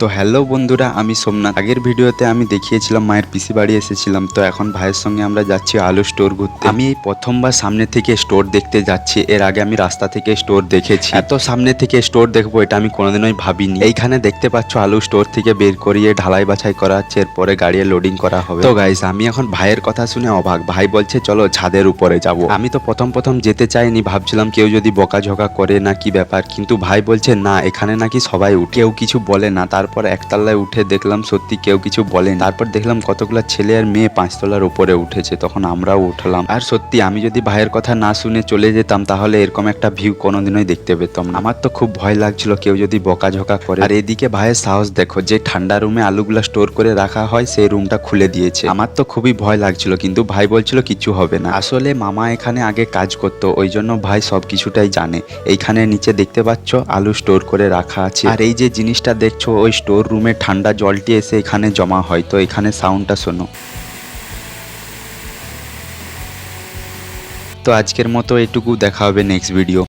তো হ্যালো বন্ধুরা, আমি সোমনাথ। আগের ভিডিওতে আমি দেখিয়েছিলাম মায়ের পিসি বাড়ি এসেছিলাম। তো এখন ভাইয়ের সঙ্গে আমরা যাচ্ছি আলু স্টোর ঘুরতে। আমি এই প্রথমবার সামনে থেকে স্টোর দেখতে যাচ্ছি। এর আগে আমি রাস্তা থেকে স্টোর দেখেছি, এত সামনে থেকে স্টোর দেখবো এটা আমি কোনোদিনই ভাবিনি। এইখানে দেখতে পাচ্ছ আলু স্টোর থেকে বের করিয়ে ঢালাই বাছাই করা হচ্ছে, এরপরে গাড়ি লোডিং করা হবে। তো গাইস, আমি এখন ভাইয়ের কথা শুনে অবাক। ভাই বলছে চলো ছাদের উপরে যাব। আমি তো প্রথম যেতে চাইনি, ভাবছিলাম কেউ যদি বকাঝকা করে না কি ব্যাপার, কিন্তু ভাই বলছে না, এখানে নাকি সবাই উঠে, কেউ কিছু বলে না। তারপর একতলায় উঠে দেখলাম সত্যি কেউ কিছু বলেন। তারপর দেখলাম কতগুলো ছেলে আর মেয়ে 5 তলার উপরে উঠেছে, তখন আমরাও উঠলাম। আর সত্যি আমি যদি ভাইয়ের কথা না শুনে চলে যেতাম তাহলে এরকম একটা ভিউ কোনোদিনই দেখতে পেতাম না। আমার তো খুব ভয় লাগছিল কেউ যদি বকাঝকা করে। আর এদিকে ভাইয়ের সাহস দেখো, যে ঠান্ডা রুমে আলুগুলা স্টোর করে রাখা হয় সেই রুমটা খুলে দিয়েছে। আমার তো খুবই ভয় লাগছিল, কিন্তু ভাই বলছিল কিছু হবে না। আসলে মামা এখানে আগে কাজ করতো, ওই জন্য ভাই সব কিছুটাই জানে। এইখানে নিচে দেখতে পাচ্ছ আলু স্টোর করে রাখা আছে। আর এই যে জিনিসটা দেখছো, ওই স্টোর রুমে ঠান্ডা জলটি এসে এখানে জমা হয়। তো এখানে সাউন্ডটা শোনো। তো আজকের মতো এটুকু, দেখা হবে নেক্সট ভিডিও।